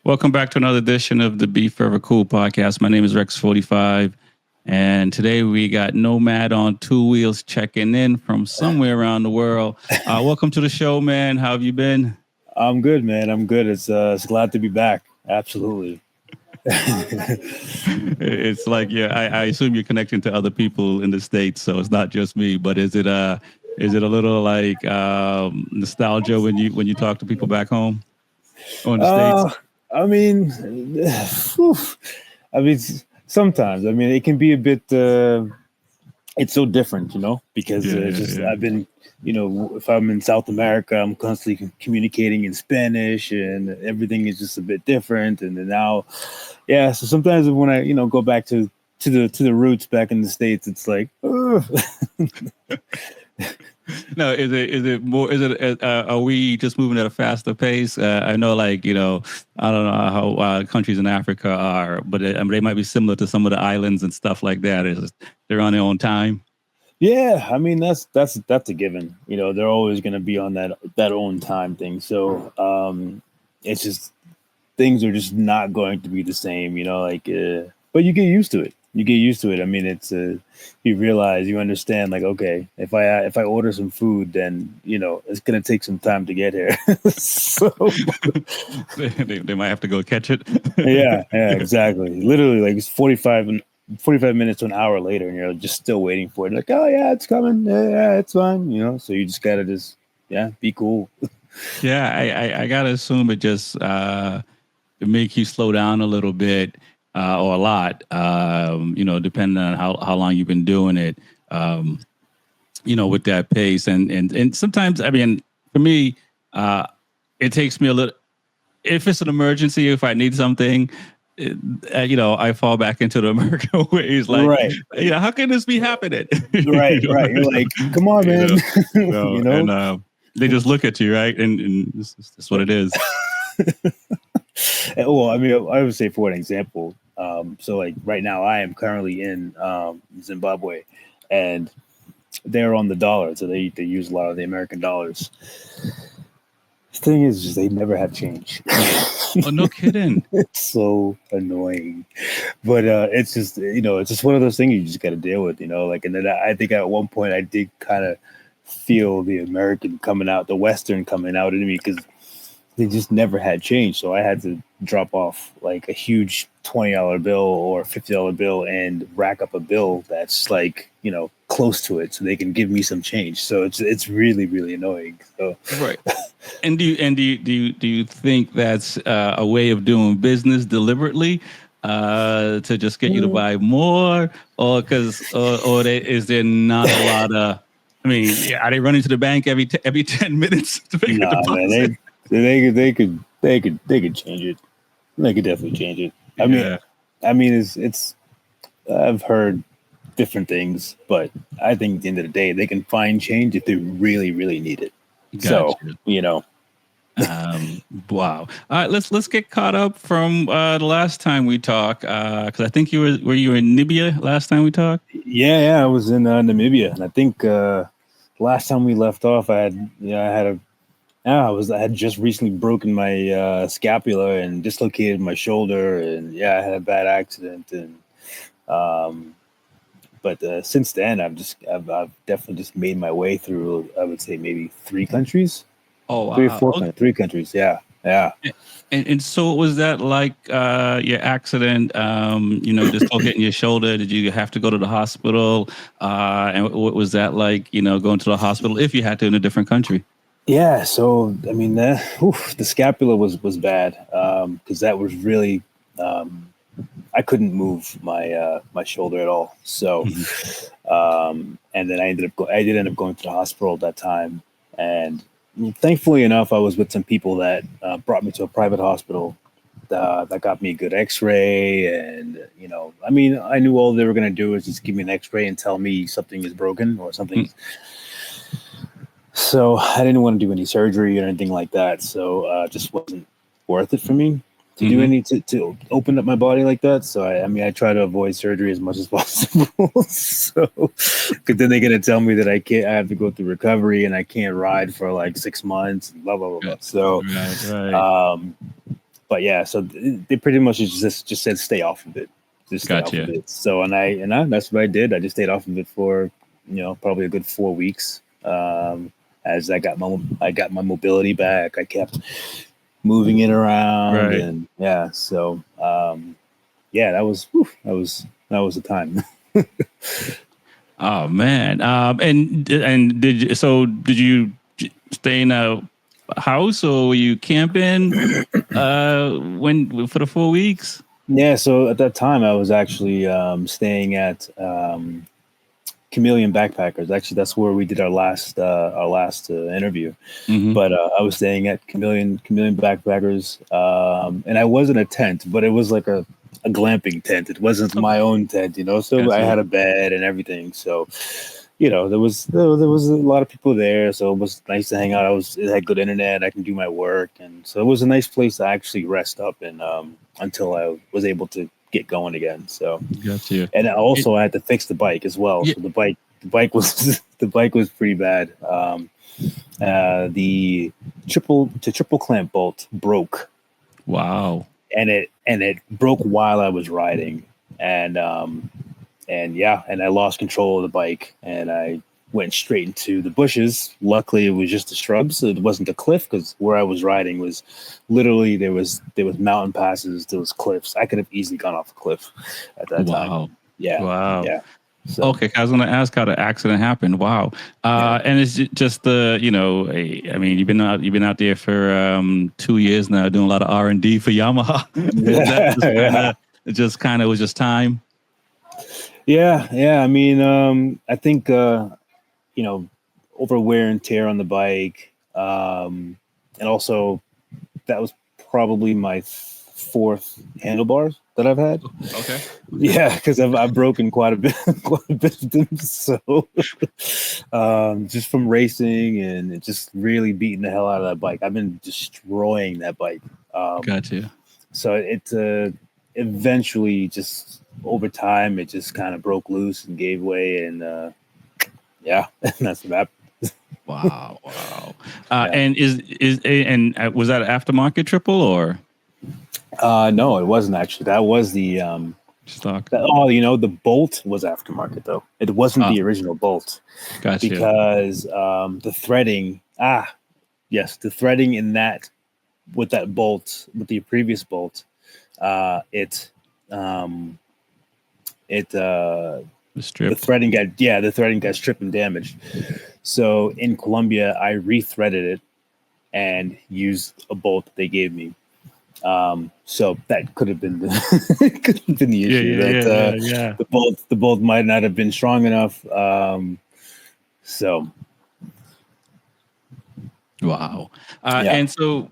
Welcome back to another edition of the Be Forever Cool podcast. My name is Rex Fortyfive, and today we got Nomad on Two Wheels checking in from somewhere around the world. Welcome to the show, man. How have you been? I'm good, man. I'm good. It's glad to be back. Absolutely. It's like, yeah, I assume you're connecting to other people in the States, so it's not just me. But is it a little like nostalgia when you talk to people back home or in the States? I mean, whew. I mean, sometimes. I mean, it can be a bit. It's so different, because Yeah. I've been, if I'm in South America, I'm constantly communicating in Spanish, and everything is just a bit different. And then now, yeah. So sometimes when I, go back to the roots back in the States, it's like, ugh. No, is it more? Is it? Are we just moving at a faster pace? I know, like I don't know how countries in Africa are, but I mean, they might be similar to some of the islands and stuff like that. They're on their own time? Yeah, I mean that's a given. They're always going to be on that own time thing. So it's just things are just not going to be the same. But you get used to it. You get used to it. I mean, it's you understand. Like, okay, if I order some food, then it's going to take some time to get here. So they might have to go catch it. yeah, exactly. Literally, like it's 45 minutes to an hour later, and you're just still waiting for it. Like, oh yeah, it's coming. Yeah, it's fine. So you just gotta be cool. Yeah, I gotta assume it just it make you slow down a little bit or a lot. Depending on how long you've been doing it. With that pace, and sometimes, I mean, for me, it takes me a little. If it's an emergency, if I need something, I fall back into the American ways. Like, right. How can this be happening? Right. You're like, come on, man. And they just look at you, right? And that's what it is. Well, I mean, I would say, for an example, so like right now, I am currently in Zimbabwe, and they're on the dollar, so they use a lot of the American dollars. The thing is, just they never have change. Oh, no kidding. It's so annoying, but it's just it's just one of those things you just got to deal with, like. And then I think at one point I did kind of feel the American coming out, the Western coming out in me, because they just never had change. So I had to drop off like a huge $20 bill or $50 bill and rack up a bill that's like, close to it, so they can give me some change. So it's really, really annoying. So right. And do you think that's a way of doing business deliberately to just get you to buy more, or is there not a lot of? I mean, are they running to the bank every 10 minutes to make a deposit? Man, they could change it. They could definitely change it. I mean, it's I've heard different things, but I think at the end of the day, they can find change if they really, really need it. Gotcha. So, wow. All right, let's get caught up from the last time we talked, because I think were you in Namibia last time we talked? Yeah, I was in Namibia, and I think last time we left off, I had just recently broken my scapula and dislocated my shoulder, and I had a bad accident, and but since then I've definitely just made my way through, I would say, maybe 3 countries. Oh, wow. 3 or 4 countries, 3 countries. Yeah. And so was that like your accident, dislocating your shoulder? Did you have to go to the hospital? And what was that like, going to the hospital if you had to in a different country? Yeah. So, I mean, the scapula was bad, because that was really, I couldn't move my shoulder at all. So, and then I did end up going to the hospital at that time. And thankfully enough, I was with some people that brought me to a private hospital that got me a good X-ray. And, I mean, I knew all they were going to do is just give me an X-ray and tell me something is broken or something. So I didn't want to do any surgery or anything like that. So it just wasn't worth it for me to do any to open up my body like that. So I try to avoid surgery as much as possible. So, because then they're gonna tell me that I have to go through recovery and I can't ride for like 6 months, and blah blah blah. So, right. but yeah, so they pretty much just said stay off of it, just stay off of Gotcha. it. So that's what I did. I just stayed off of it for probably a good 4 weeks. As I got my mobility back, I kept moving it around, Right. and yeah, so yeah, that was the time. Oh man. And did you stay in a house or were you camping when for the 4 weeks? Yeah, so at that time I was actually staying at Chameleon Backpackers. Actually, that's where we did our last interview. Mm-hmm. But I was staying at Chameleon Backpackers, and I was in a tent, but it was like a glamping tent. It wasn't my Okay. own tent, So I Gotcha. had a bed and everything. So there was a lot of people there, so it was nice to hang out. It had good internet. I can do my work, and so it was a nice place to actually rest up and until I was able to get going again. So, Gotcha. and It, also I had to fix the bike as well. yeah. So the bike was the bike was pretty bad. The triple clamp bolt broke, Wow. and it broke while I was riding, and yeah, and I lost control of the bike, and I went straight into the bushes. Luckily, it was just a shrub, so it wasn't a cliff, because where I was riding was literally there was mountain passes, there was cliffs. I could have easily gone off a cliff at that time. Wow. Yeah, Wow. yeah. So Okay, I was going to ask how the accident happened. Wow, yeah, and it's just the I mean, you've been out there for 2 years now, doing a lot of R&D for Yamaha. Is that yeah, yeah. just kind of was just time? Yeah. I mean, I think over wear and tear on the bike, and also that was probably my fourth handlebars that I've had. Okay. Yeah, because I've broken quite a bit, quite a bit of them. So, just from racing and just really beating the hell out of that bike, I've been destroying that bike. Gotcha. So it eventually, just over time, it just kind of broke loose and gave way, and yeah, that's what happened. Wow. Wow. Yeah. And was that an aftermarket triple or No, it wasn't actually. That was the stock? the bolt was aftermarket though. It wasn't Ah, the original bolt, gotcha. because the threading. Yes, the threading in that with that bolt, with the previous bolt, it it The the stripped. threading got stripped and damaged. So in Colombia, I rethreaded it and used a bolt that they gave me. So that could have been could have been the Yeah. issue, Yeah. that Yeah. Yeah. Yeah. the bolt might not have been strong enough. So Wow. yeah, And so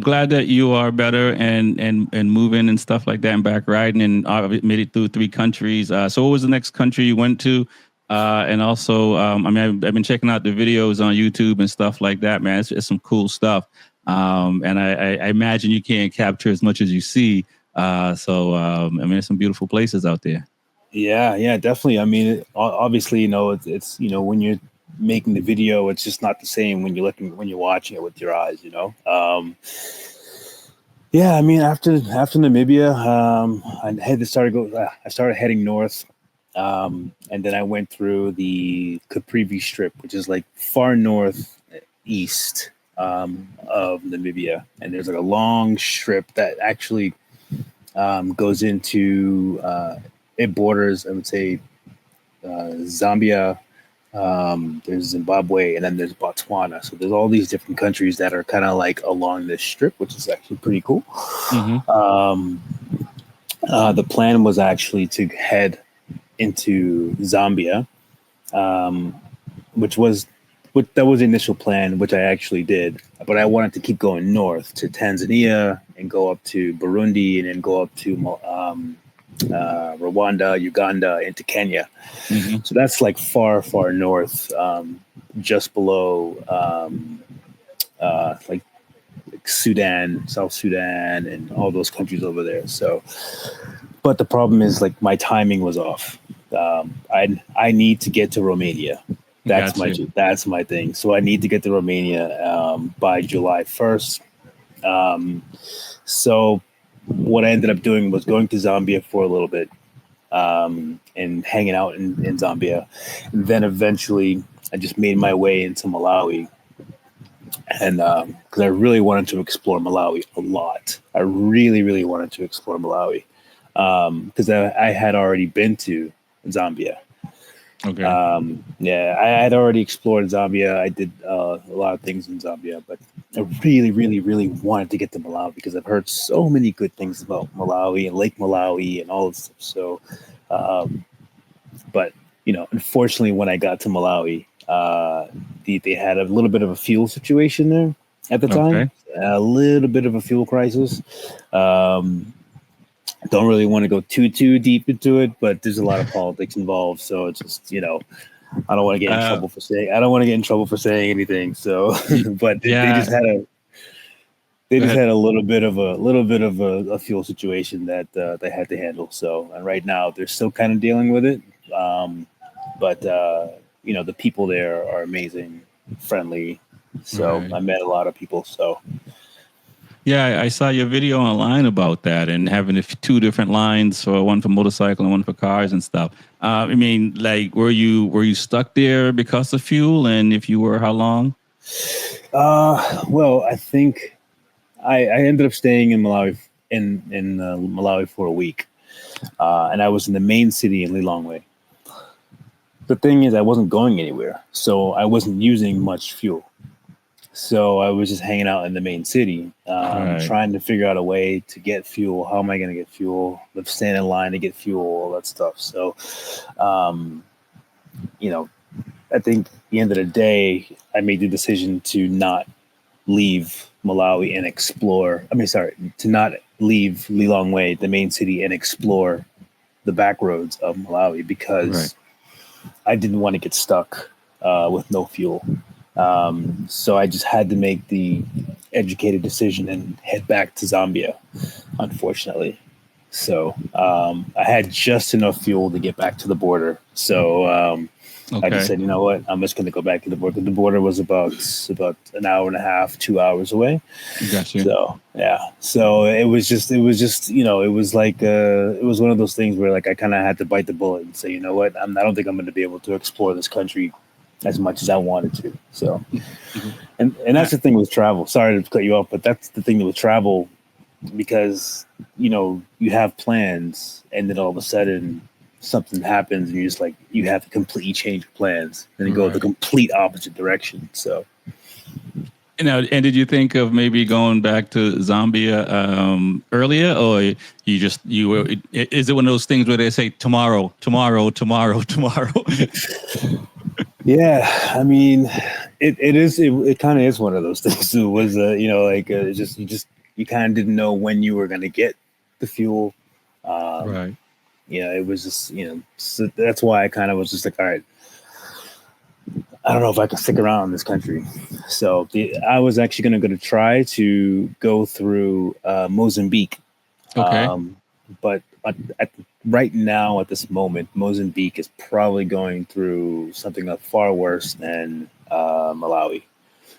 glad that you are better and moving and stuff like that and back riding and made it through 3 countries. So what was the next country you went to? And also, I mean, I've been checking out the videos on YouTube and stuff like that, man. It's some cool stuff. And I imagine you can't capture as much as you see. I mean, there's some beautiful places out there. yeah, definitely. I mean, obviously, it's when you're making the video, it's just not the same when you're watching it with your eyes. Yeah, I mean, after Namibia, I started heading north, and then I went through the Caprivi Strip, which is like far north east of Namibia, and there's like a long strip that actually goes into it borders, I would say, Zambia. There's Zimbabwe, and then there's Botswana. So there's all these different countries that are kind of like along this strip, which is actually pretty cool. Mm-hmm. The plan was actually to head into Zambia, which was that was the initial plan, which I actually did. But I wanted to keep going north to Tanzania and go up to Burundi and then go up to Rwanda, Uganda, into Kenya. Mm-hmm. So that's like far, far north, just below like Sudan, South Sudan, and all those countries over there. So, but the problem is, like, my timing was off. I need to get to Romania. Gotcha. That's my thing. So I need to get to Romania by July 1st. So what I ended up doing was going to Zambia for a little bit, and hanging out in Zambia. And then eventually I just made my way into Malawi. And because I really wanted to explore Malawi a lot. I really, really wanted to explore Malawi because I had already been to Zambia. Okay. Yeah, I had already explored Zambia. I did a lot of things in Zambia, but I really, really, really wanted to get to Malawi because I've heard so many good things about Malawi and Lake Malawi and all this stuff. So, um, but unfortunately, when I got to Malawi, they had a little bit of a fuel situation there at the time, Okay. a little bit of a fuel crisis. Um, don't really want to go too deep into it, but there's a lot of politics involved. So it's just I don't want to get in Uh, trouble for saying I don't want to get in trouble for saying anything. So, y- but they yeah. just had a they Go just ahead. had a little bit of a fuel situation that they had to handle. So, and right now they're still kind of dealing with it. Um, but the people there are amazing, friendly. So Right. I met a lot of people. So Yeah, I saw your video online about that and having two different lines, for one for motorcycle and one for cars and stuff. I mean, like, were you stuck there because of fuel? And if you were, how long? well, I think I ended up staying in Malawi in Malawi for a week, and I was in the main city in Lilongwe. The thing is, I wasn't going anywhere, so I wasn't using much fuel. So I was just hanging out in the main city, Right. trying to figure out a way to get fuel. How am I going to get fuel? Let's stand in line to get fuel, all that stuff. So, um, you know, I think at the end of the day, I made the decision to not leave Malawi and explore. I mean, sorry, to not leave Lilongwe, the main city, and explore the back roads of Malawi Right. because I didn't want to get stuck with no fuel. So I just had to make the educated decision and head back to Zambia, unfortunately. So I had just enough fuel to get back to the border. So I just Okay. said, you know what, I'm just going to go back to the border. The border was about an hour and a half, 2 hours away. Got you. So yeah, so it was just it was like it was one of those things where like I kind of had to bite the bullet and say, you know what, I don't think I'm going to be able to explore this country as much as I wanted to. So, Mhm. and Uh, that's the thing with travel. Sorry to cut you off, but that's the thing with travel because you have plans, and then all of a sudden something happens, and you're just like you have to completely change your plans and then go the Right. complete opposite direction. So, And did you think of maybe going back to Zambia earlier, or you were? Is it one of those things where they say tomorrow, tomorrow, tomorrow, tomorrow? yeah, I mean, it kind of is one of those things. It was like you kind of didn't know when you were going to get the fuel. Um, Right. it was just so that's why I kind of was just like, all right, I don't know if I can stick around in this country. So I was actually going to try to go through Mozambique, Okay. um, but right now at this moment, Mozambique is probably going through something that's far worse than Malawi.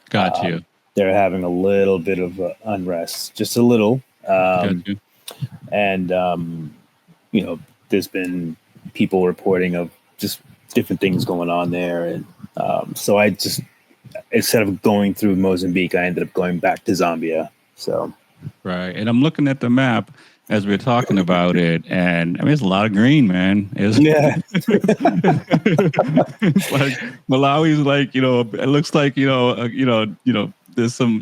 Got you. They're having a little bit of unrest, just a little, Got you. and you know, there's been people reporting of just different things going on there, and so I just instead of going through Mozambique, I ended up going back to Zambia. So Right. And I'm looking at the map as we're talking about it, and I mean, it's a lot of green, man. It's, yeah, it's like Malawi's like, it looks like, there's some,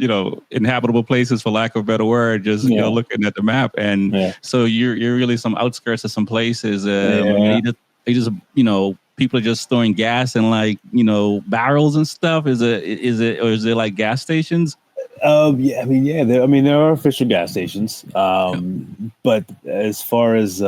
inhabitable places, for lack of a better word, just, yeah, looking at the map. And yeah, so you're really some outskirts of some places. I mean, yeah. people are just storing gas in, like, barrels and stuff. Or is it like gas stations? Yeah, I mean, yeah, there are official gas stations, Yeah. but as far as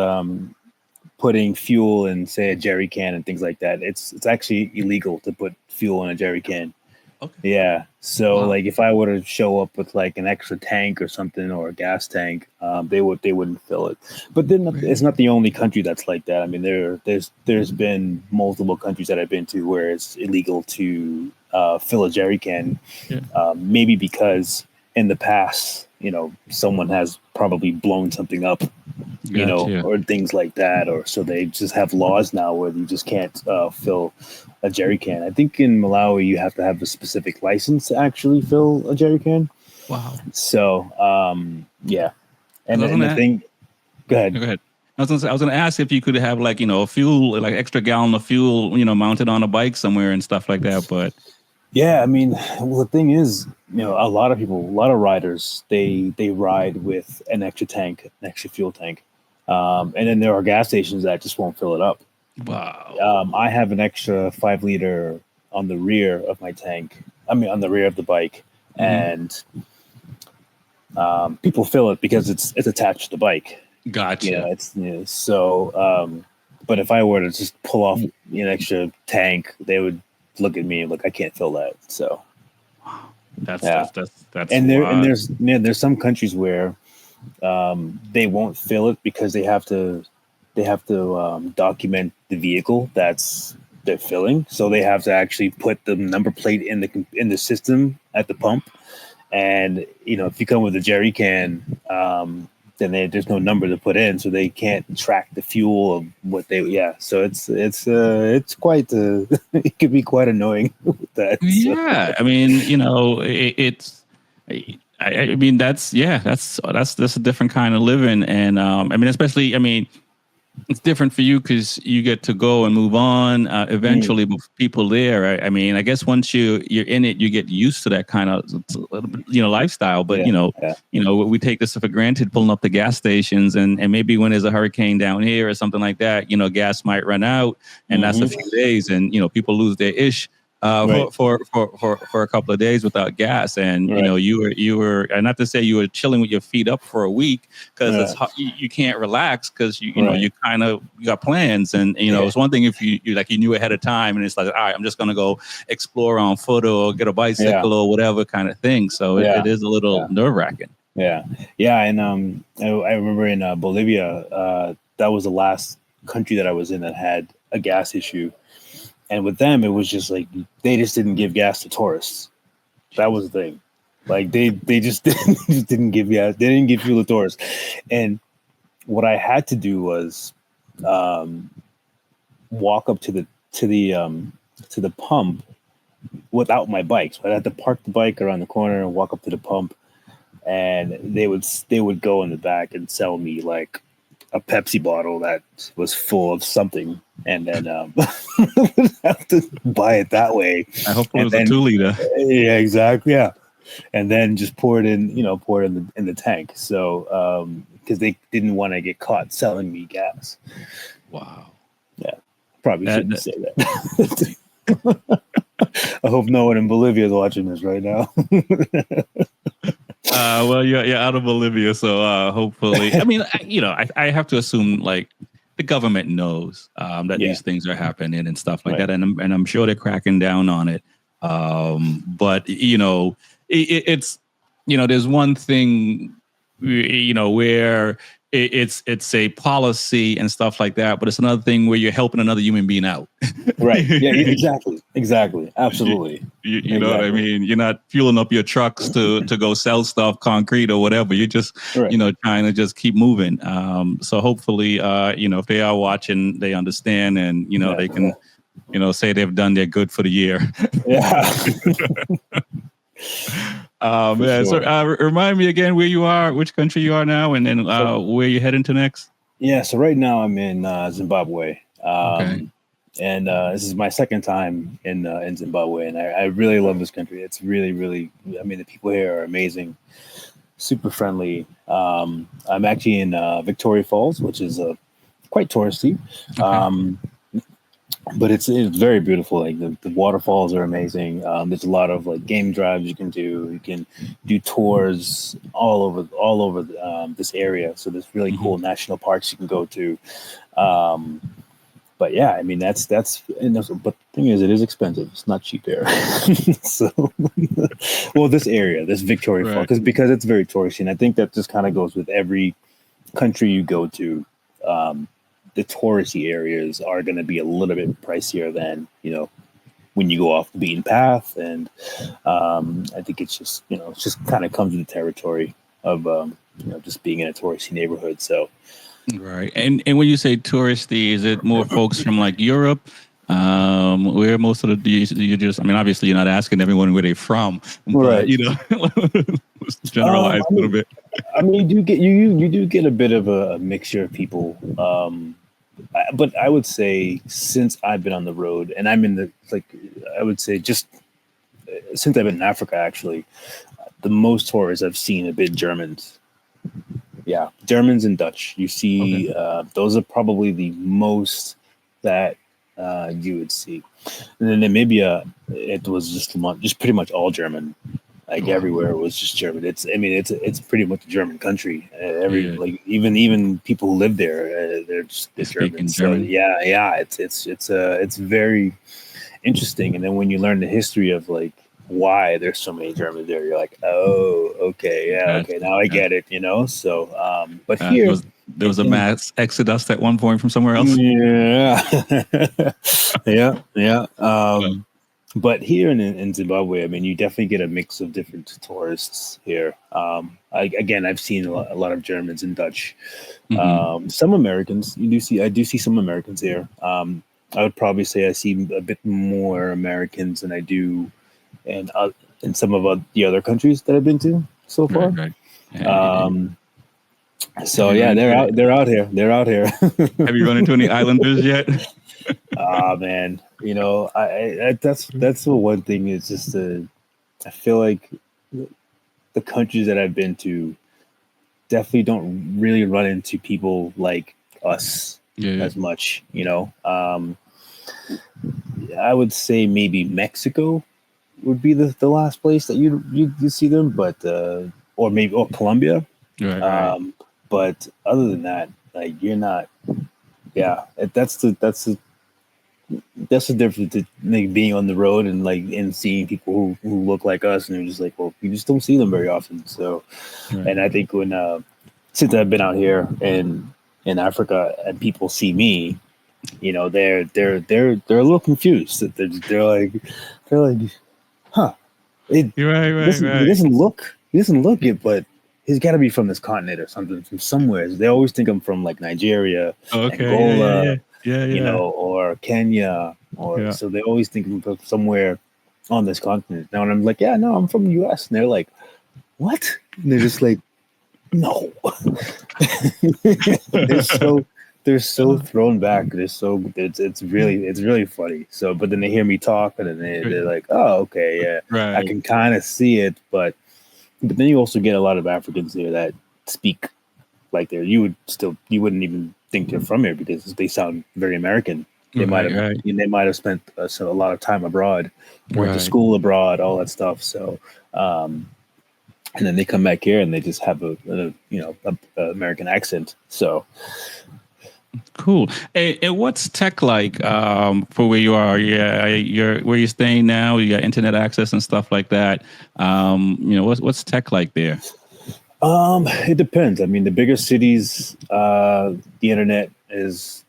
putting fuel in, say, a jerry can and things like that, it's actually illegal to put fuel in a jerry can. Okay. Yeah. So Wow. like if I were to show up with like an extra tank or something or a gas tank, they wouldn't fill it. But then it's not the only country that's like that. I mean, there's been multiple countries that I've been to where it's illegal to fill a jerry can. Yeah. Maybe because in the past someone has probably blown something up, Gotcha. or things like that, or so they just have laws now where you just can't fill a jerry can. I think in Malawi you have to have a specific license to actually fill a jerry can. Wow. So yeah, Because and I was and the gonna thing, go ahead. go ahead. I was gonna ask if you could have like a fuel, like extra gallon of fuel, mounted on a bike somewhere and stuff like that. But Yeah, I mean, well, the thing is, a lot of people, a lot of riders, they ride with an extra tank, an extra fuel tank, and then there are gas stations that just won't fill it up. wow. I have an extra 5 liter on the rear of my tank. I mean, on the rear of the bike, Hmm. and people fill it because it's attached to the bike. Gotcha. It's so. But if I were to just pull off an extra tank, they would look at me like I can't fill that. So That's yeah, that's that's that's and wild. there's some countries where they won't fill it because they have to document the vehicle that's they're filling, so they have to actually put the number plate in the system at the pump. And if you come with a jerry can, then there's no number to put in, so they can't track the fuel of what they. Yeah, so it's quite it could be quite annoying with that. So, Yeah, I mean, it's. I mean, that's a different kind of living, and I mean, especially, I mean, it's different for you because you get to go and move on mm, eventually with people there. Right? I mean, I guess once you're in it, you get used to that kind of lifestyle. But yeah, yeah, we take this for granted, pulling up the gas stations, and maybe when there's a hurricane down here or something like that, gas might run out, and that's a hmm, few days, and people lose their ish. right, For a couple of days without gas, and right, you were, and not to say you were chilling with your feet up for a week, because yeah, you can't relax because right, you got plans, and yeah, it's one thing if you like you knew ahead of time, and it's like, all right, I'm just gonna go explore on foot or get a yeah, bicycle or whatever kind of thing. So it yeah, is a little yeah. nerve wracking. Yeah, yeah, and I remember in Bolivia, that was the last country that I was in that had a gas issue, and with them, it was just like they just didn't give gas to tourists. That was the thing. Like they just didn't give gas. They didn't give fuel to tourists, and what I had to do was um, walk up to the pump without my bike. So I had to park the bike around the corner and walk up to the pump, and they would go in the back and sell me like a Pepsi bottle that was full of something, and then have to buy it that way, I hope it and was a then 2 liter. yeah, exactly, yeah, and then just pour it in the tank. So because they didn't want to get caught selling me gas. Wow. Yeah, probably That, shouldn't that say that. I hope no one in Bolivia is watching this right now. well, you're out of Bolivia, so hopefully, I mean, I have to assume like the government knows that Yeah, these things are happening and stuff like right. that, and I'm sure they're cracking down on it. But it's there's one thing where it's a policy and stuff like that, but it's another thing where you're helping another human being out. Right. Yeah, exactly. Exactly. Absolutely. You know what I Exactly. mean? You're not fueling up your trucks to go sell stuff, concrete or whatever. You're just, Right. trying to just keep moving. So hopefully, if they are watching, they understand, and Yeah. they can, say they've done their good for the year. Yeah. For Yeah. So sure. remind me again where you are, which country you are now, and then So where you're heading to next. yeah, so right now I'm in Zimbabwe. Okay. And this is my second time in Zimbabwe, and I really love this country. It's really, really. I mean, the people here are amazing, super friendly. I'm actually in Victoria Falls, which is quite touristy. Okay. Um, but it's very beautiful. Like the waterfalls are amazing. There's a lot of like game drives you can do. You can do tours all over this area. So there's really Hmm. cool national parks you can go to. Um, but yeah, I mean but the thing is, it is expensive. It's not cheap there. So, well, this area, this Victoria Falls, Right. because it's very touristy, and I think that just kind of goes with every country you go to. Um, the touristy areas are going to be a little bit pricier than when you go off the beaten path, and I think it's just it just kind of comes with the territory. of just being in a touristy neighborhood. So Right. And when you say touristy, is it more folks from like Europe? Where most of the you just I mean, obviously you're not asking everyone where they're from, but right. let's generalize I a little mean, bit. you do get a bit of a mixture of people. But I would say since I've been on the road and I'm in the like, I would say just since I've been in Africa, actually, the most tourists I've seen have been Germans. Yeah, Germans and Dutch. You Okay. see, those are probably the most that you would see. And then Namibia, it was just pretty much all German. Like Wow. everywhere it was just German. It's pretty much a German country. Every Yeah. like even people who live there, they're They're German. speaking So German. yeah, it's very interesting. And then when you learn the history of like why there's so many Germans there, you're like, oh, okay, yeah, okay, Gotcha. now I get Gotcha. it, you know. So, but There here, was a in mass exodus at one point from somewhere else. yeah, yeah, yeah. Yeah. But here in Zimbabwe, I mean, you definitely get a mix of different tourists here. Again, I've seen a lot of Germans and Dutch, Hmm. some Americans. I do see some Americans here. I would probably say I see a bit more Americans than I do in some of the other countries that I've been to so Right. far. Right. Hey, Um, have so you run yeah, into any? they're out here. They're out here. Have you run into any islanders yet? Ah, man, that's the one thing. Is just I feel like the countries that I've been to definitely don't really run into people like us Yeah. as much. I would say maybe Mexico would be the last place that you see them, but or Colombia. Right. Right. Um, but other than that, like you're not. Yeah, that's the difference to like being on the road and like and seeing people who look like us, and you're just like, well, you just don't see them very often. So, Right. and I think when since I've been out here in Africa and people see me, they're a little confused. They're like, huh? It You're right. Right. Right. he doesn't look it, but he's got to be from this continent or something from somewhere. They always think I'm from like Nigeria, Okay. Yeah. Yeah. Angola, Yeah. Yeah. Yeah. or Kenya, or Yeah. so they always think I'm from somewhere on this continent. Now, and I'm like, yeah, no, I'm from the U.S. And they're like, what? And they're just like, no. they're so they're so thrown back. It's really funny. So, but then they hear me talk, and then they're like, oh, okay, yeah, I Right. can kind of see it, but then you also get a lot of Africans here that speak like you wouldn't even think they're from here because they sound very American. Right. Right. They might have spent a lot of time abroad, went to Right. school abroad, all that stuff. So, and then they come back here and they just have a American accent. So, Cool. And what's tech like for where you are? Yeah, you're where you're staying now. You got internet access and stuff like that. What's tech like there? it depends. I mean, the bigger cities, the internet is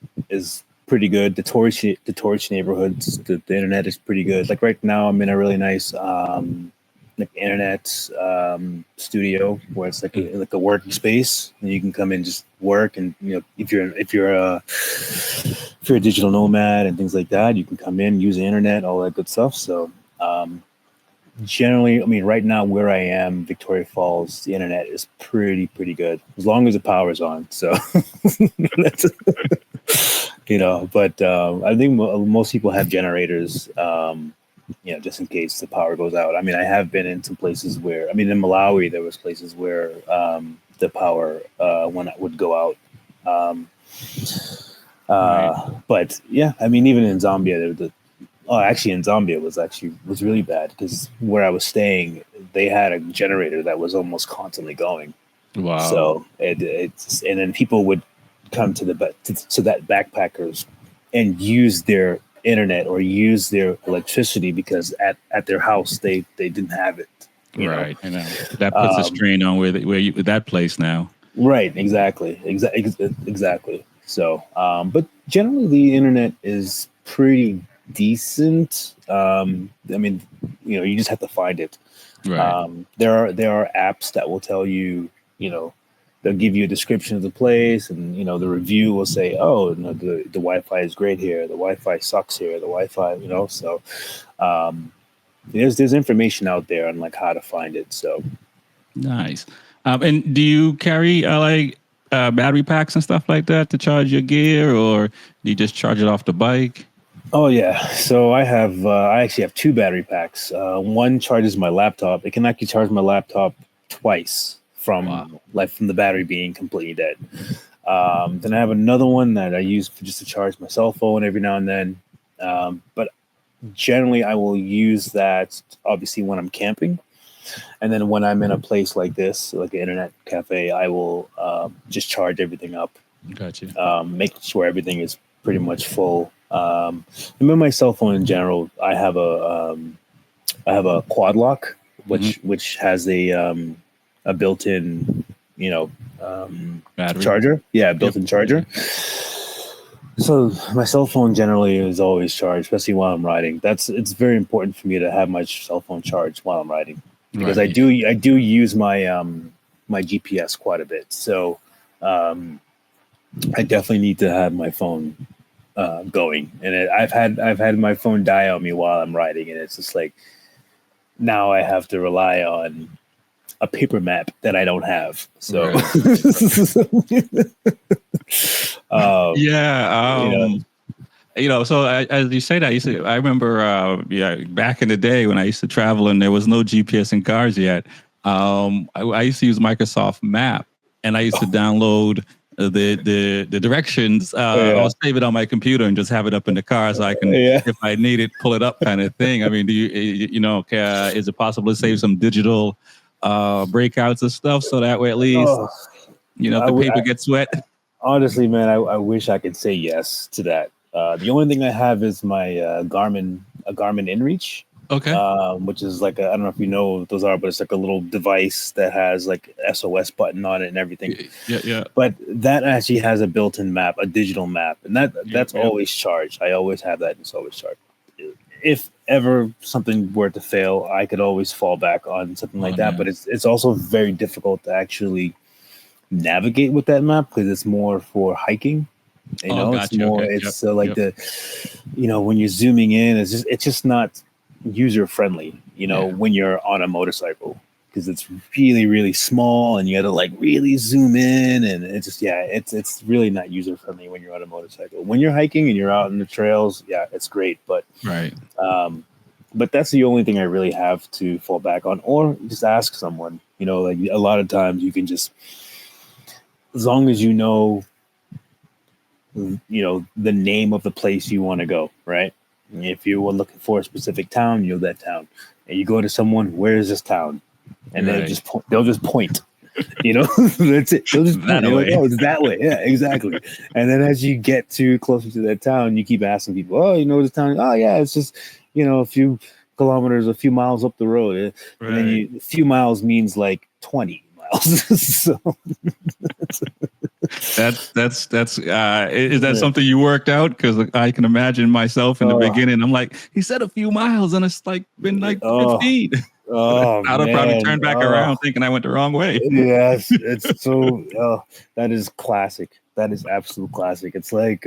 pretty good. The tourist neighborhoods, the internet is pretty good. Like right now, I'm in a really nice like internet studio where it's like a working space, and you can come in just work. And if you're a digital nomad and things like that, you can come in, use the internet, all that good stuff. So. Generally, I mean, right now where I am, Victoria Falls, the internet is pretty good as long as the power's on. So, that's, but I think most people have generators, just in case the power goes out. I mean, I have been in some places where, I mean, in Malawi, there was places where the power when it would go out. Um, Right. but yeah, I mean, even in Zambia, actually, in Zambia was really bad because where I was staying, they had a generator that was almost constantly going. Wow. So it's and then people would come to that backpackers and use their internet or use their electricity because at their house they didn't have it. You know, Right. I know that puts a um, strain on where you that place now. right? Exactly. So, but generally the internet is pretty decent. I mean, you just have to find it. Right. There are apps that will tell you. you know, they'll give you a description of the place, and the review will say, "Oh, the Wi-Fi is great here. The Wi-Fi sucks here. The Wi-Fi, So um, there's information out there on like how to find it. So Nice. And do you carry battery packs and stuff like that to charge your gear, or do you just charge it off the bike? oh yeah, so I actually have two battery packs. One charges my laptop. It can actually charge my laptop twice Wow. from the battery being completely dead. Then I have another one that I use just to charge my cell phone every now and then. But generally, I will use that obviously when I'm camping, and then when I'm in a place like this, like an internet cafe, I will just charge everything up, Gotcha. making sure everything is pretty much full. And with my cell phone in general, I have a quad lock, which has a built-in, you know, Battery. charger. Yeah, Yep. built-in charger. So my cell phone generally is always charged, especially while I'm riding. It's very important for me to have my cell phone charged while I'm riding because Right. I do use my GPS quite a bit. So I definitely need to have my phone going, and I've had my phone die on me while I'm riding, and it's just like now I have to rely on a paper map that I don't have. So, Yeah. you know, So as you say that, I remember, back in the day when I used to travel and there was no GPS in cars yet. I used to use Microsoft Map, and I used to download the directions. I'll save it on my computer and just have it up in the car so I can, if I need it, pull it up, kind of thing. I mean, is it possible to save some digital breakouts and stuff so that way at least if the paper gets wet? Honestly, man, I wish I could say yes to that. The only thing I have is my Garmin InReach. Okay. Which is like I don't know if you know what those are, but it's like a little device that has like SOS button on it and everything. Yeah. But that actually has a built-in map, a digital map, and that's always charged. I always have that, and it's always charged. If ever something were to fail, I could always fall back on something like that. Yeah. But it's also very difficult to actually navigate with that map because it's more for hiking. It's more when you're zooming in, it's just not user friendly, when you're on a motorcycle, because it's really, really small and you got to like really zoom in, and it's really not user friendly when you're on a motorcycle. When you're hiking and you're out in the trails, it's great, but right. But that's the only thing I really have to fall back on, or just ask someone. Like a lot of times you can just, as long as the name of the place you want to go, right? If you were looking for a specific town, you know that town, and you go to someone, where is this town? And they'll just point. That's it. They'll just point. Like, oh, it's that way. Yeah, exactly. And then as you get closer to that town, you keep asking people, oh, this town? Oh, yeah, it's just a few kilometers, a few miles up the road. And then a few miles means like 20 miles. So that's is that something you worked out? Because I can imagine myself in the beginning. I'm like, he said a few miles, and it's like been like 15. I'd have probably turned back around thinking I went the wrong way. Yes, it's so. That is classic. That is absolute classic. It's like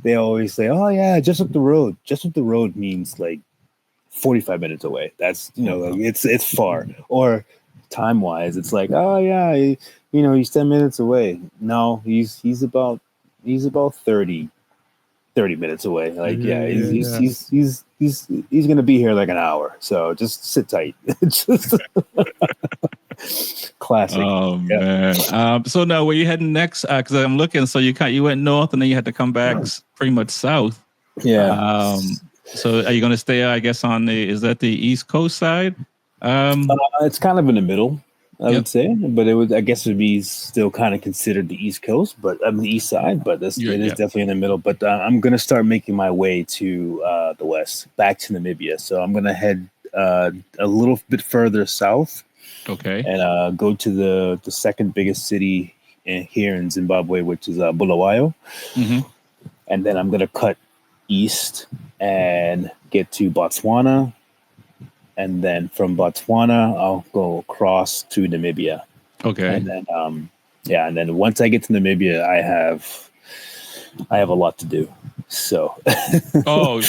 they always say, "Oh yeah, just up the road." Just up the road means like 45 minutes away. That's it's far. Or time wise, it's like, oh yeah, he's 10 minutes away. No, he's about 30 minutes away. Like, he's gonna be here like an hour. So just sit tight. Just classic. Oh man. So now where you heading next? Because I'm looking. So you went north and then you had to come back pretty much south. Yeah. So are you going to stay, I guess, is that the East Coast side? It's kind of in the middle, I would say, but I guess it would be still kind of considered the East Coast, but the East side, but it is definitely in the middle. But I'm going to start making my way to the West, back to Namibia. So I'm going to head a little bit further south. Okay. And go to the second biggest city here in Zimbabwe, which is Bulawayo. Mm-hmm. And then I'm going to cut east and get to Botswana. And then from Botswana, I'll go across to Namibia. Okay. And then and then once I get to Namibia, I have a lot to do. So Oh,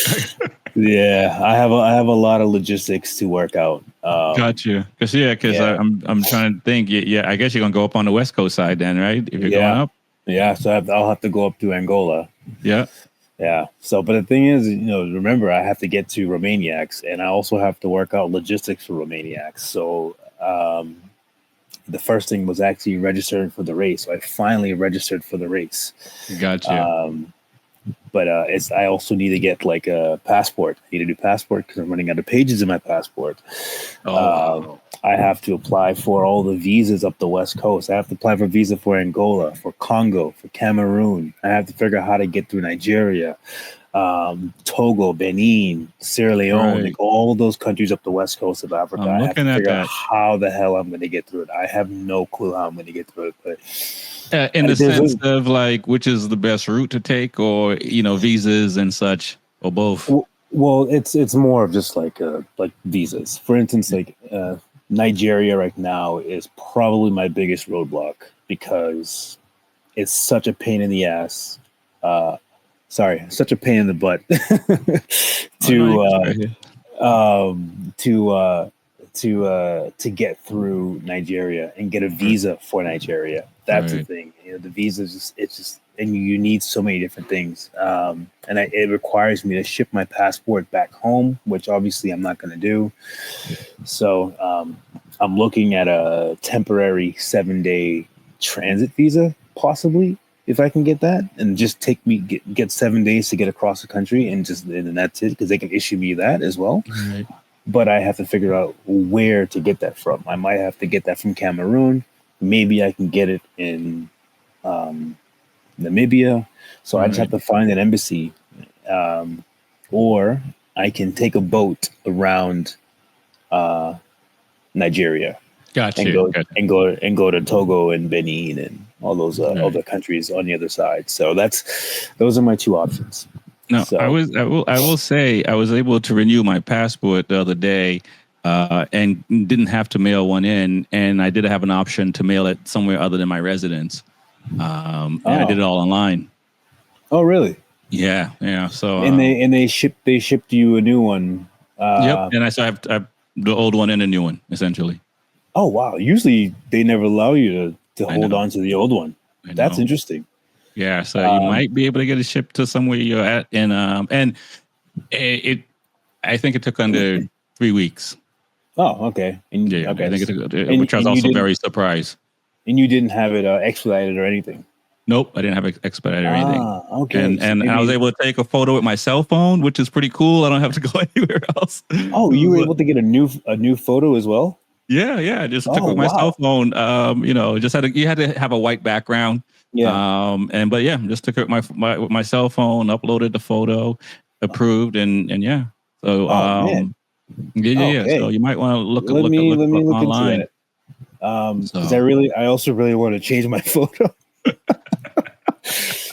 yeah, I have a lot of logistics to work out. got you. Because Yeah, I'm trying to think. Yeah, I guess you're gonna go up on the West Coast side then, right? If you're going yeah, up. yeah. So I'll have to go up to Angola. Yeah. Yeah. So, but the thing is, remember, I have to get to Romaniacs, and I also have to work out logistics for Romaniacs. So, the first thing was actually registering for the race. So I finally registered for the race. Got you. But I also need to get like a passport. I need to do passport because I'm running out of pages in my passport. Oh wow. I have to apply for all the visas up the West Coast. I have to apply for visa for Angola, for Congo, for Cameroon. I have to figure out how to get through Nigeria, Togo, Benin, Sierra Leone, Right. like all those countries up the West Coast of Africa. I'm I have to looking at figure out that. how the hell I'm going to get through it. I have no clue how I'm going to get through it, but In the there's sense of like, which is the best route to take, or visas and such, or both. well, it's more of just like visas. For instance, like Nigeria right now is probably my biggest roadblock because it's such a pain in the ass. Such a pain in the butt Oh no, you to can start here. um, to uh, to get through Nigeria and get a visa for Nigeria. That's the Right. thing. The visa is just and you need so many different things. It requires me to ship my passport back home, which obviously I'm not going to do. So I'm looking at a temporary 7-day transit visa, possibly if I can get that, and just get 7 days to get across the country, and that's it because they can issue me that as well. Right. But I have to figure out where to get that from. I might have to get that from Cameroon. Maybe I can get it in Namibia. So I just have Right. to find an embassy, or I can take a boat around Nigeria Got and you. go Got you. go to Togo and Benin and all those Right. other countries on the other side. So those are my two options. No, So I will say I was able to renew my passport the other day, and didn't have to mail one in, and I did have an option to mail it somewhere other than my residence. And I did oh it all online. oh really? Yeah, yeah. So, And they shipped you a new one. yep. And I have the old one and a new one essentially. Oh wow! Usually they never allow you to I hold know, on to the old one. I That's know. interesting. Yeah, so you Um, might be able to get it shipped to somewhere you're at, and it I think it took under 3 weeks. oh okay. And Yeah, I okay. think it took, And which I was also very surprised. you didn't have it expedited or anything. Nope, I didn't have expedite or anything. Okay. And So and I was maybe. able to take a photo with my cell phone, which is pretty cool. I don't have to go anywhere else. Oh, you were able to get a new photo as well. Yeah. I just took it Oh with my cell wow. phone. You had to have a white background. Yeah. But yeah, just took it with my cell phone, uploaded the photo, approved, and yeah. So Oh man. yeah. So Okay. you might want to Let me look look into online. that. Because So I also really want to change my photo.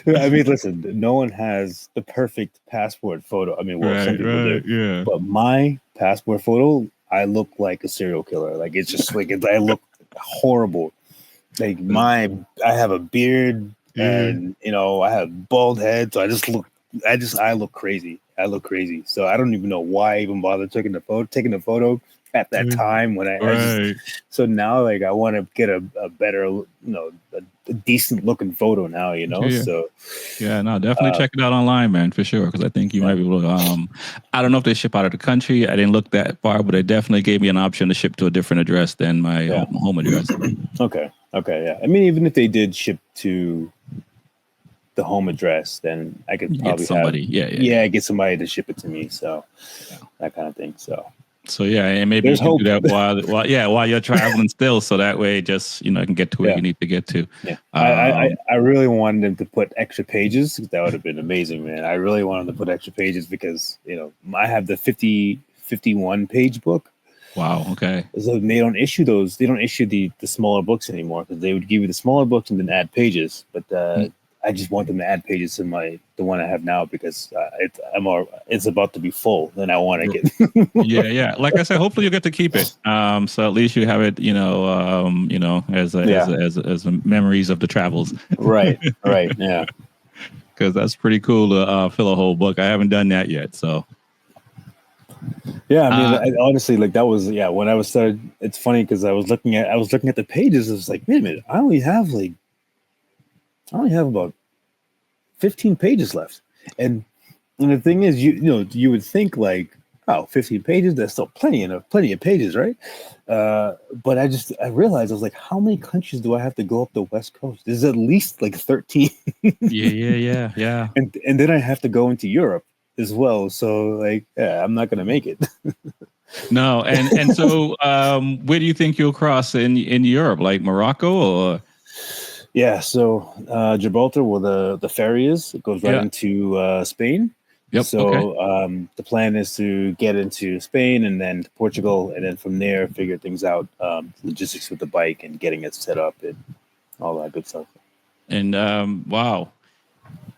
I mean, listen, no one has the perfect passport photo. I mean, well, some people do, yeah. but my passport photo, I look like a serial killer. Like it's just like I look horrible. Like I have a beard, Yeah. and I have bald head, so I look crazy. I look crazy. So I don't even know why I even bother taking the photo at that time when I just. Right. So now, like, I want to get a better, a decent looking photo now, Yeah. So, Yeah, no, definitely check it out online, man, for sure. Because I think you might be able to. I don't know if they ship out of the country. I didn't look that far, but they definitely gave me an option to ship to a different address than my yeah. home address. Okay. Yeah. I mean, even if they did ship to the home address, then I could You get probably have, somebody. Yeah. get somebody to ship it to me. So Yeah. that kind of thing. So So yeah, and maybe you there's can do hope. that while you're traveling still, so that way just can get to where Yeah. you need to get to. Yeah. Um, I really wanted them to put extra pages. That would have been amazing, man. I really wanted them to put extra pages because, I have the 51 page book. wow. Okay. So they don't issue those. They don't issue the smaller books anymore because they would give you the smaller books and then add pages. But I just want them to add pages to the one I have now because it's about to be full, and I want to get. Yeah. Like I said, hopefully you get to keep it. So at least you have it, as memories of the travels. Right. Yeah. Because that's pretty cool to fill a whole book. I haven't done that yet. So yeah, I mean, honestly, like that was when I was started. It's funny because I was looking at the pages. It was like, wait a minute, I only have about 15 pages left, and the thing is, you would think like, oh, 15 pages, there's still plenty of pages, right? But I realized I was like, how many countries do I have to go up the West Coast? There's at least like 13. Yeah. And then I have to go into Europe as well. So like, yeah, I'm not gonna make it. No, and so where do you think you'll cross in Europe, like Morocco or? Yeah, so Gibraltar, where the ferry is, it goes right into Spain. Yep. So Okay. the plan is to get into Spain and then to Portugal, and then from there figure things out, logistics with the bike and getting it set up and all that good stuff. And wow,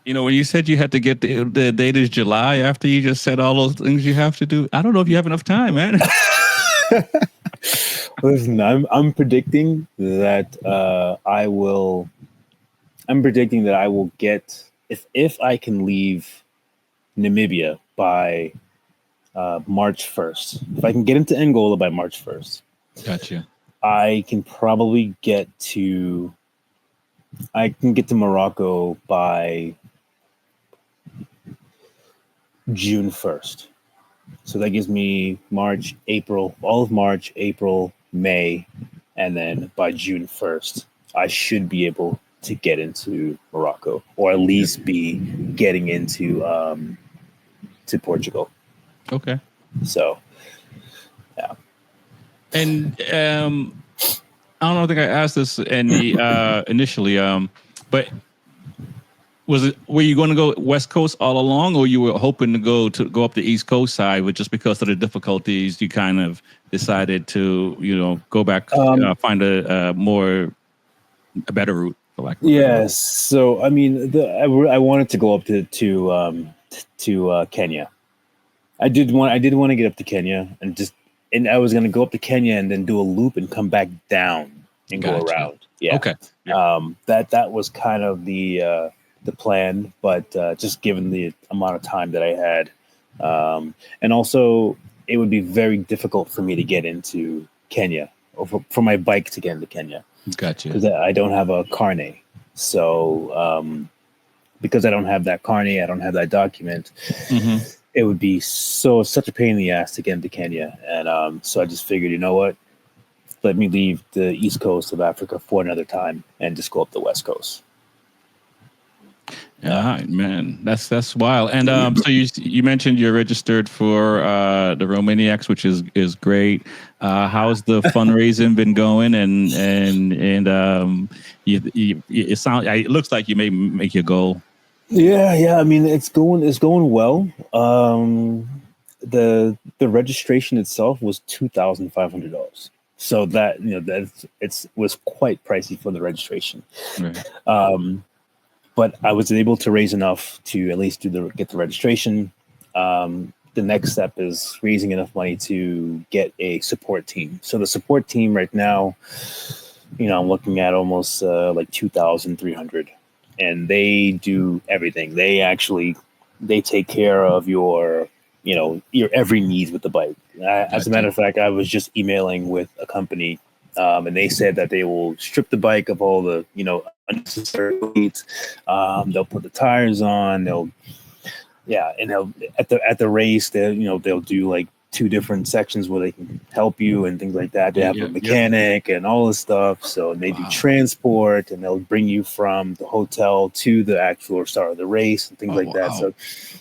when you said you had to get the date is July after you just said all those things you have to do, I don't know if you have enough time, man. Listen, I'm predicting that I will. I'm predicting that I will get if I can leave Namibia by March 1st. If I can get into Angola by March 1st, Gotcha. I can probably get to Morocco by June 1st. So that gives me March, April, all of March, April, May, and then by June 1st, I should be able to get into Morocco, or at least be getting into to Portugal. Okay. So, yeah. And I don't think I asked this initially, but were you going to go West Coast all along, or you were hoping to go up the East Coast side, but just because of the difficulties, you kind of decided to go back, find a better route, for lack of a better word. So I mean, I wanted to go up to Kenya. I did want to get up to Kenya and I was going to go up to Kenya and then do a loop and come back down and go around. Yeah. Okay. Yeah. That was kind of the plan, but just given the amount of time that I had, and also it would be very difficult for me to get into Kenya, or for my bike to get into Kenya. Gotcha. Because I don't have a carnet. So because I don't have that carnet, I don't have that document. Mm-hmm. It would be such a pain in the ass to get into Kenya. And so I just figured, you know what? Let me leave the East Coast of Africa for another time and just go up the West Coast. All right, man, that's wild. And so you mentioned you're registered for the Romaniacs, which is great. How's the fundraising been going? And it looks like you may make your goal. Yeah. I mean, it's going well. The registration itself was $2,500. So that was quite pricey for the registration. Right. But I was able to raise enough to at least get the registration. The next step is raising enough money to get a support team. So the support team right now, I'm looking at almost like 2,300, and they do everything. They take care of your every need with the bike. As a matter of fact, I was just emailing with a company, and they said that they will strip the bike of all the unnecessary weights. They'll put the tires on. They'll at the race they'll do like 2 different sections where they can help you and things like that. They have a mechanic and all this stuff. So they do transport, and they'll bring you from the hotel to the actual start of the race and things like that. So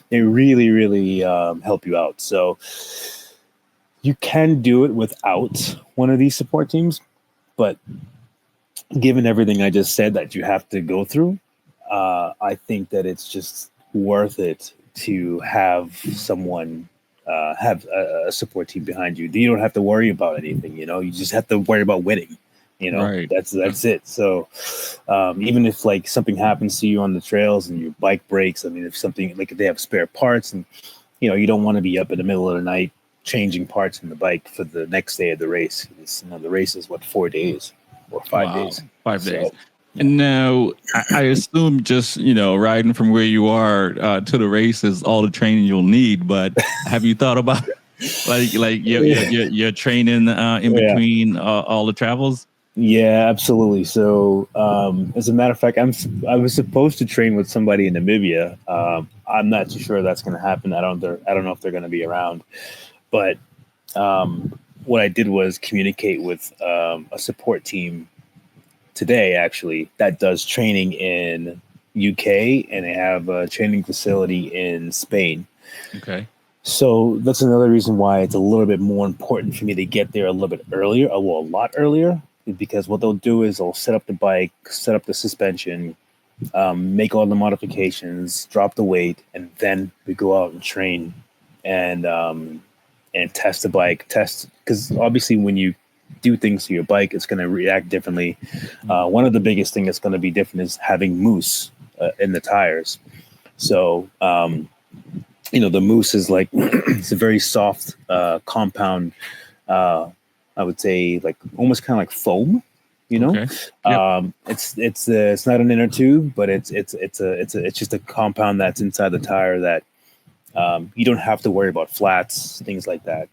they really, really help you out. So you can do it without one of these support teams, but given everything I just said that you have to go through, I think that it's just worth it to have someone have a support team behind you. You don't have to worry about anything, you just have to worry about winning. You know, Right. that's it. So even if like something happens to you on the trails and your bike breaks, I mean, if something like if they have spare parts and you don't want to be up in the middle of the night changing parts in the bike for the next day of the race. The race is what 4 days or 5 days. Wow. 5 days. So And now I assume just, riding from where you are to the race is all the training you'll need. But have you thought about like your training in yeah. between all the travels? Yeah, absolutely. So, as a matter of fact, I was supposed to train with somebody in Namibia. I'm not too sure that's going to happen. I don't know if they're going to be around. But what I did was communicate with a support team today, actually, that does training in UK, and they have a training facility in Spain. Okay. So that's another reason why it's a little bit more important for me to get there a little bit earlier, well, a lot earlier, because what they'll do is they'll set up the bike, set up the suspension, make all the modifications, drop the weight, and then we go out and train and test the bike. Test because obviously when you do things to your bike, it's going to react differently. One of the biggest things that's going to be different is having mousse in the tires. So the mousse is like it's a very soft compound. I would say like almost kind of like foam. Okay. Yep. It's not an inner tube, but it's just a compound that's inside the tire that you don't have to worry about flats, things like that.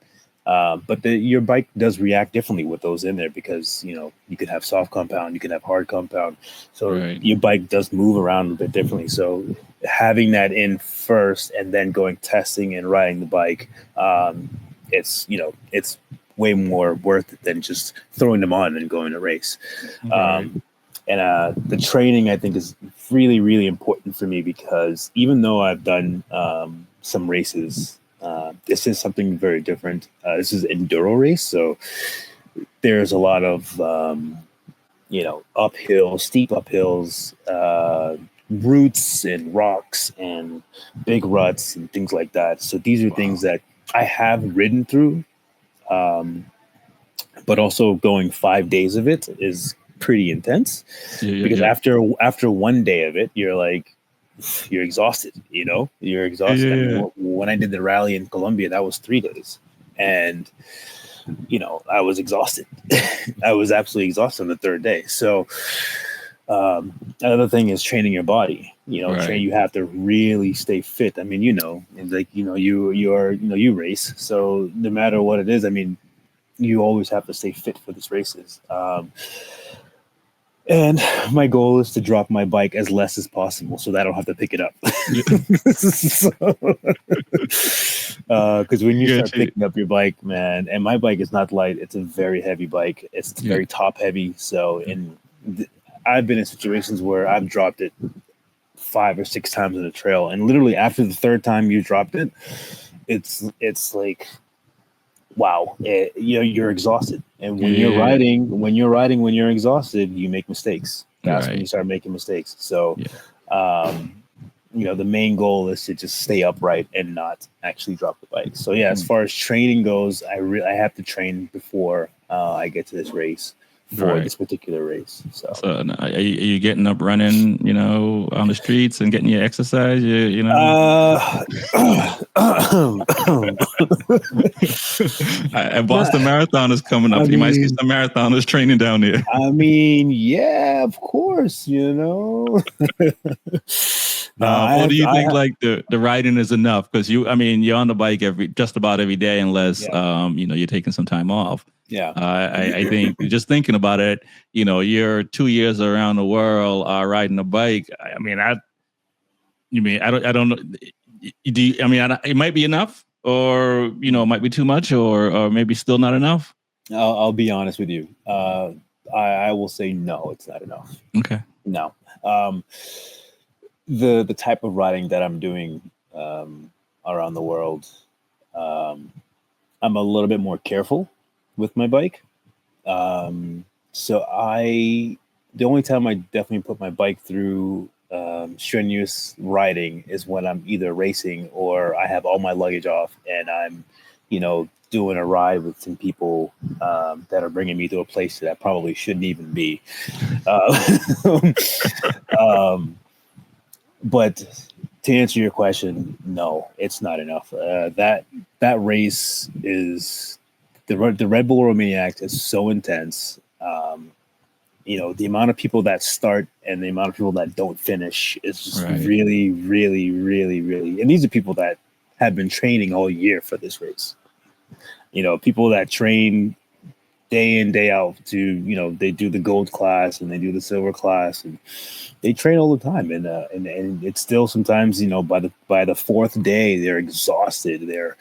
But your bike does react differently with those in there because you could have soft compound, you can have hard compound, so Right. your bike does move around a bit differently. So having that in first and then going testing and riding the bike, it's way more worth it than just throwing them on and going to race. Right. And the training I think is really, really important for me because even though I've done some races, this is something very different. This is an enduro race, so there's a lot of uphill, steep uphills, roots and rocks and big ruts and things like that. So these are things that I have ridden through, but also going 5 days of it is pretty intense Yeah. Yeah. because Yeah. after one day of it, you're exhausted. You're Yeah. exhausted. I Yeah. mean, when I did the rally in Colombia, that was 3 days, and I was exhausted. I was absolutely exhausted on the third day. So another thing is training your body. Right. You have to really stay fit. I mean, you race, so no matter what it is, I mean, you always have to stay fit for these races. And my goal is to drop my bike as less as possible so that I don't have to pick it up. Yeah. Because when you start Get you. picking up your bike, man, and my bike is not light, it's a very heavy bike. It's Yeah. very top heavy. So, I've been in situations where I've dropped it 5 or 6 times in a trail, and literally after the third time you dropped it, it's like wow, you're exhausted. And when you're Yeah. riding, when you're exhausted, you make mistakes. That's when you Right. start making mistakes. So, Yeah. um, the main goal is to just stay upright and not actually drop the bike. So yeah, as far as training goes, I have to train before I get to this race for Right. this particular race. So. So are you getting up running, on the streets and getting your exercise? Uh, And Boston Marathon is coming I up. You might see mean, some marathoners training down there. yeah, of course, Or do you think like the riding is enough? Because you're on the bike just about every day, unless Yeah. you're taking some time off. Yeah. I think just thinking about it, you're 2 years around the world riding a bike. I don't know. Do you, it might be enough, or it might be too much, or maybe still not enough. I'll be honest with you. I will say no, it's not enough. Okay. No. Um, the type of riding that I'm doing around the world, um, I'm a little bit more careful with my bike. So the only time I definitely put my bike through strenuous riding is when I'm either racing or I have all my luggage off and I'm, doing a ride with some people that are bringing me to a place that I probably shouldn't even be. But to answer your question, no, it's not enough. That race is the Red Bull Romaniac is so intense. The amount of people that start and the amount of people that don't finish is just really, really, really, really. And these are people that have been training all year for this race. People that train day in, day out to, they do the gold class and they do the silver class and they train all the time. And it's still sometimes, by the fourth day, they're exhausted. They're,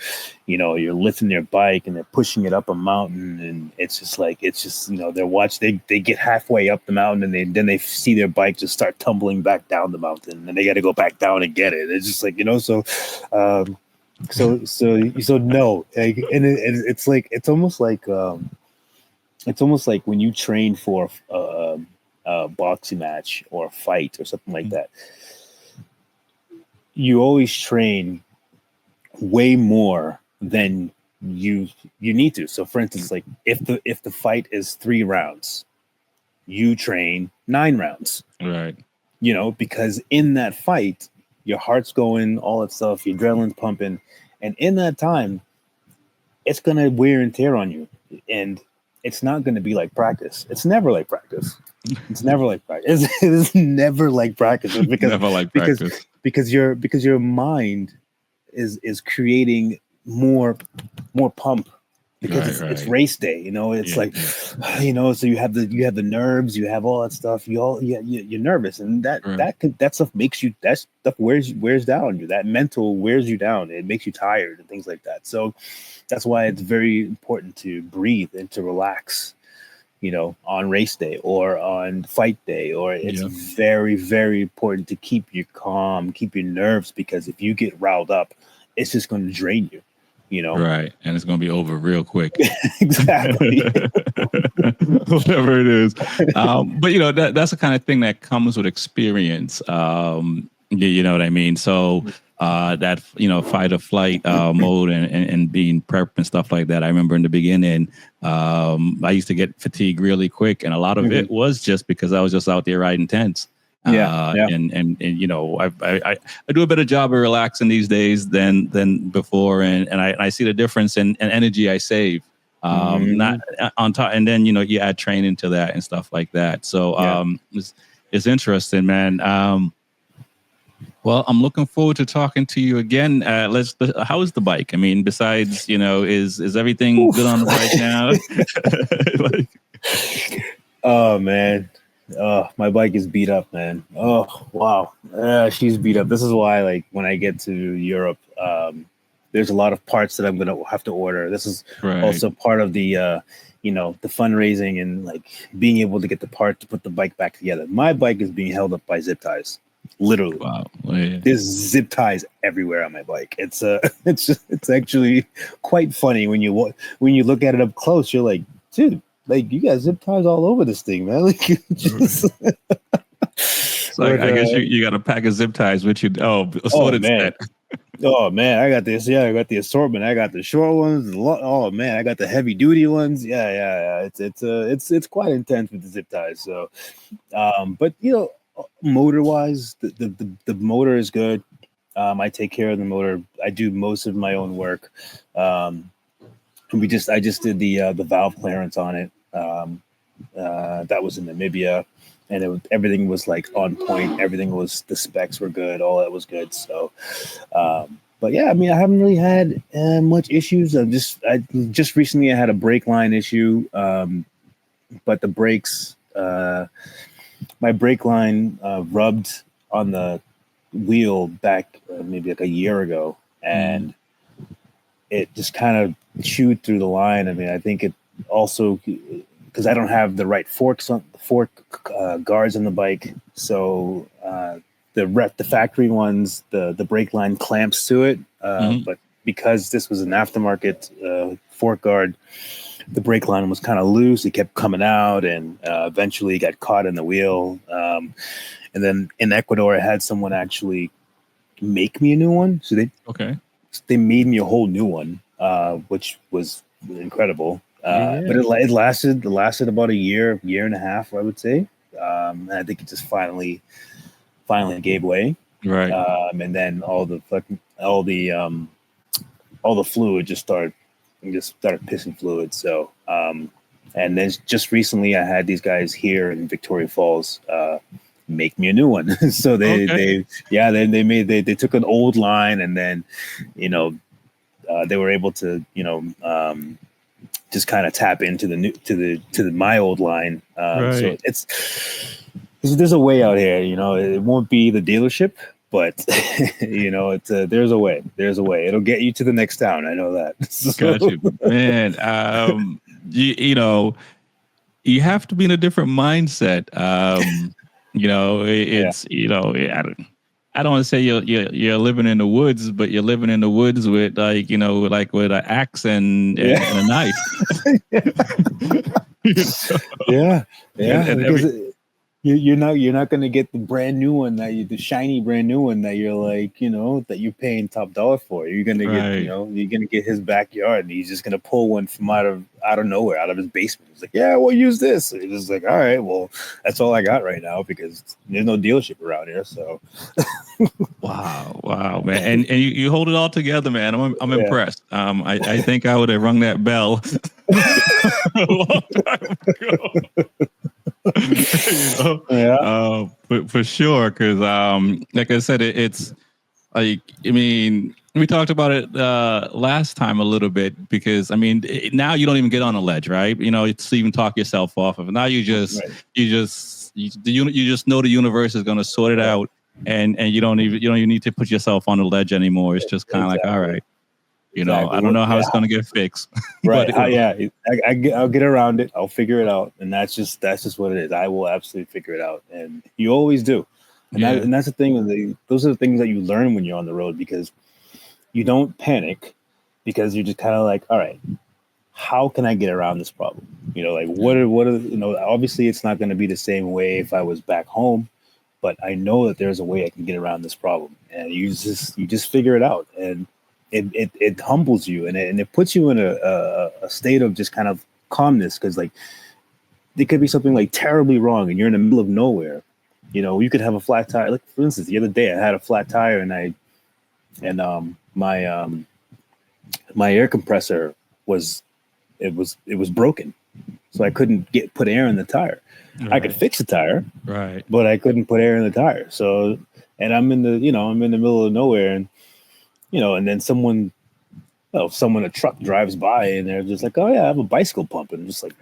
you're lifting their bike and they're pushing it up a mountain. And it's just, they get halfway up the mountain and then they see their bike just start tumbling back down the mountain and they got to go back down and get it. It's just so no, and it's like, it's almost like when you train for a boxing match or a fight or something like that, you always train way more than you need to. So for instance, like if the fight is 3 rounds, you train 9 rounds. Right. Because in that fight, your heart's going, all that stuff, your adrenaline's pumping. And in that time, it's going to wear and tear on you. And it's not going to be like practice. It's never like practice. It's never like practice. It's never like practice because your mind is creating more pump because it's race day. So you have the nerves, you have all that stuff. You're nervous, and that stuff wears down on you. That mental wears you down. It makes you tired and things like that. So that's why it's very important to breathe and to relax, on race day or on fight day, or it's very, very important to keep you calm, keep your nerves, because if you get riled up, it's just going to drain you. Right. And it's going to be over real quick. Exactly. Whatever it is. But, that's the kind of thing that comes with experience. You know what I mean? So that, fight or flight mode and being prepped and stuff like that. I remember in the beginning, I used to get fatigued really quick. And a lot of it was just because I was just out there riding tents. And I do a better job of relaxing these days than before, and I see the difference in energy I save. Not on top, and then you add training to that and stuff like that. So it's interesting, man. Well, I'm looking forward to talking to you again. How is the bike? I mean, besides, is everything good on the bike now? Oh man. My bike is beat up, man. Oh, wow. She's beat up. This is why, when I get to Europe, there's a lot of parts that I'm going to have to order. This is also part of the, the fundraising and, being able to get the part to put the bike back together. My bike is being held up by zip ties. Literally. Wow. Yeah. There's zip ties everywhere on my bike. It's actually quite funny when you look at it up close. You're like, dude, you got zip ties all over this thing, man. I guess you got a pack of zip ties with you. Assorted set. Oh man, I got this. Yeah, I got the assortment. I got the short ones. Oh man, I got the heavy duty ones. Yeah. It's quite intense with the zip ties. So, but motor wise, the motor is good. I take care of the motor. I do most of my own work. I just did the valve clearance on it. That was in Namibia, and everything was on point. The specs were good. All that was good. So, but yeah, I mean, I haven't really had much issues. I just recently I had a brake line issue, but the brakes, my brake line rubbed on the wheel back maybe a year ago, and it just kind of chewed through the line. I mean, I think it also because I don't have the right fork guards on the bike, so the factory ones, the brake line clamps to it, but because this was an aftermarket fork guard, the brake line was kind of loose. It kept coming out, and eventually got caught in the wheel. And then in Ecuador, I had someone actually make me a new one. So they made me a whole new one, which was incredible. Yeah. But it lasted about a year and a half, I would say. And I think it just finally gave way. Right. And then all the fluid just started pissing fluid. So and then just recently I had these guys here in Victoria Falls make me a new one. So they took an old line, and then they were able to just kind of tap into the new to the my old line. So Right. there's a way out here. It won't be the dealership, but there's a way. There's a way. It'll get you to the next town. I know that. Got you, man. You have to be in a different mindset. It's I don't want to say you're living in the woods, but you're living in the woods with with an axe and a knife. Yeah. And You're not going to get the brand new one the shiny brand new one that you're that you're paying top dollar for. You're going to get you're going to get his backyard, and he's just going to pull one from out of nowhere, out of his basement. He's like, yeah, we'll use this. And he's just like, all right, well, that's all I got right now because there's no dealership around here. So wow, man, and you hold it all together, man. I'm impressed. I think I would have rung that bell a long time ago. For sure, because like I said, it's like, I mean, we talked about it last time a little bit, because now you don't even get on a ledge, right? It's even talk yourself off of it. Now you just know the universe is going to sort it out, and you don't even need to put yourself on the ledge anymore. It's just kind of like, all right. I don't know how it's going to get fixed. Right. I'll get around it. I'll figure it out. And that's just what it is. I will absolutely figure it out. And you always do. And that's the thing. Those are the things that you learn when you're on the road, because you don't panic, because you're just kind of like, all right, how can I get around this problem? What are obviously it's not going to be the same way if I was back home, but I know that there's a way I can get around this problem. And you just figure it out. And it humbles you, and it puts you in a state of just kind of calmness, because like there could be something like terribly wrong and you're in the middle of nowhere. You could have a flat tire. Like, for instance, the other day I had a flat tire, and my air compressor was broken, so I couldn't put air in the tire. Right. I could fix the tire, right, but I couldn't put air in the tire. So, and I'm in the middle of nowhere, and and then a truck drives by, and they're just like, oh yeah, I have a bicycle pump. And I'm just like,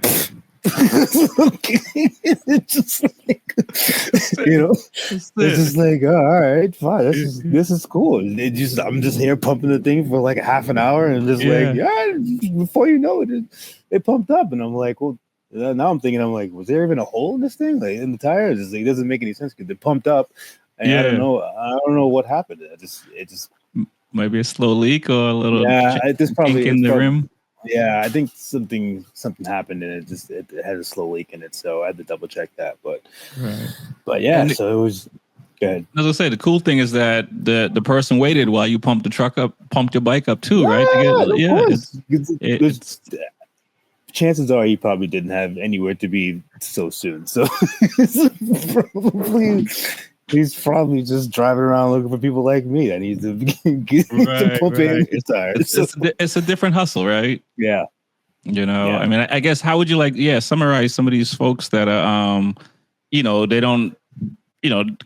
it's just like, it's just like, oh, all right, fine. This is cool. I'm just here pumping the thing for like a half an hour, and just like, before you know it, it pumped up. And I'm like, well, now I'm thinking, I'm like, was there even a hole in this thing? Like in the tires? It's like, it doesn't make any sense, because it pumped up. And I don't know what happened. It just maybe a slow leak or a little probably in the rim. Yeah, I think something happened, and it had a slow leak in it, so I had to double check that. But so it was good. As I say, the cool thing is that the person waited while you pumped your bike up too, right? Chances are he probably didn't have anywhere to be so soon, so he's probably just driving around looking for people like me that need to to pump in his tires. It's a different hustle, right? Yeah. I mean, I guess, how would you summarize some of these folks that are, they don't,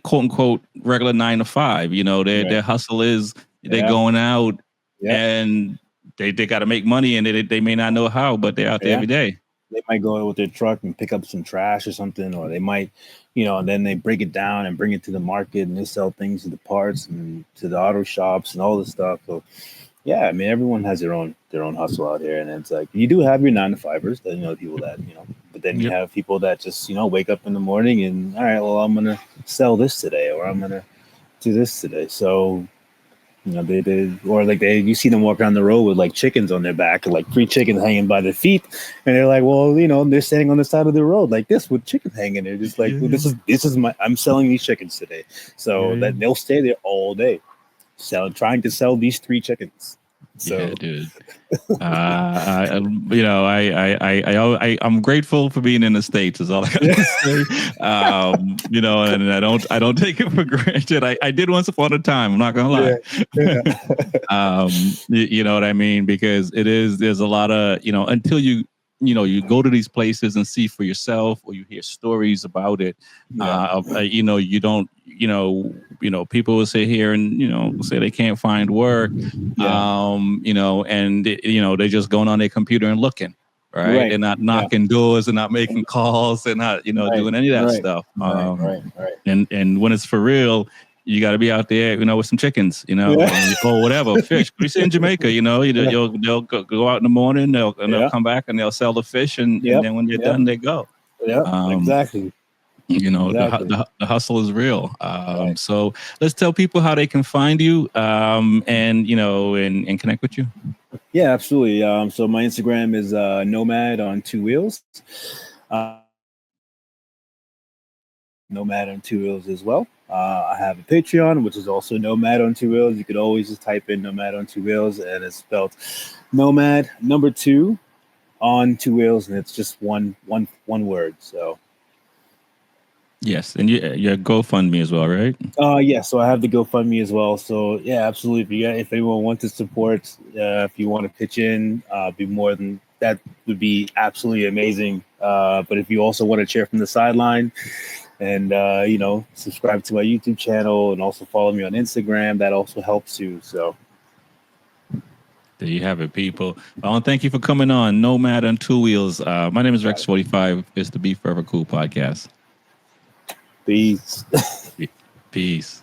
quote unquote, regular 9 to 5, their hustle is they're going out and they got to make money, and they may not know how, but they're out there every day. They might go with their truck and pick up some trash or something, or they might, and then they break it down and bring it to the market, and they sell things to the parts and to the auto shops and all this stuff. So, I mean, everyone has their own hustle out here, and it's like, you do have your 9 to 5ers, that people that but then you have people that just wake up in the morning and, all right, well, I'm gonna sell this today, or I'm gonna do this today. So, you see them walk down the road with like chickens on their back, like 3 chickens hanging by their feet, and they're like, well, they're standing on the side of the road like this with chickens hanging. They're just like, well, this is I'm selling these chickens today, so that they'll stay there all day, trying to sell these 3 chickens. So Yeah, dude. I'm grateful for being in the States. Is all I got to say. And I don't take it for granted. I did once upon a time. I'm not gonna lie. yeah. You know what I mean? Because there's a lot of, until you go to these places and see for yourself, or you hear stories about it. You don't, people will sit here and, say they can't find work. They're just going on their computer and looking, right? They're not knocking doors, and not making calls, they're not, doing any of that stuff. Right. And when it's for real, you got to be out there, with some chickens, or whatever, fish. We see in Jamaica, they'll go out in the morning, they'll come back and they'll sell the fish, and then when they're done, they go. Yeah, exactly. Exactly. The hustle is real. So let's tell people how they can find you, and connect with you. Yeah, absolutely. So my Instagram is NomadOn2Wheels. NomadOn2Wheels as well. I have a Patreon, which is also NomadOn2Wheels. You could always just type in NomadOn2Wheels, and it's spelled Nomad number 2 on 2 wheels, and it's just one word. So yes, and your GoFundMe as well, right? Yeah. So I have the GoFundMe as well. So yeah, absolutely. If anyone wants to support, if you want to pitch in, be more than that would be absolutely amazing. But if you also want to cheer from the sideline, and subscribe to my YouTube channel, and also follow me on Instagram, that also helps too. So there you have it, people. I want to thank you for coming on NomadOn2Wheels. My name is Rex 45. It's the Be Forever Cool podcast. Peace. Peace.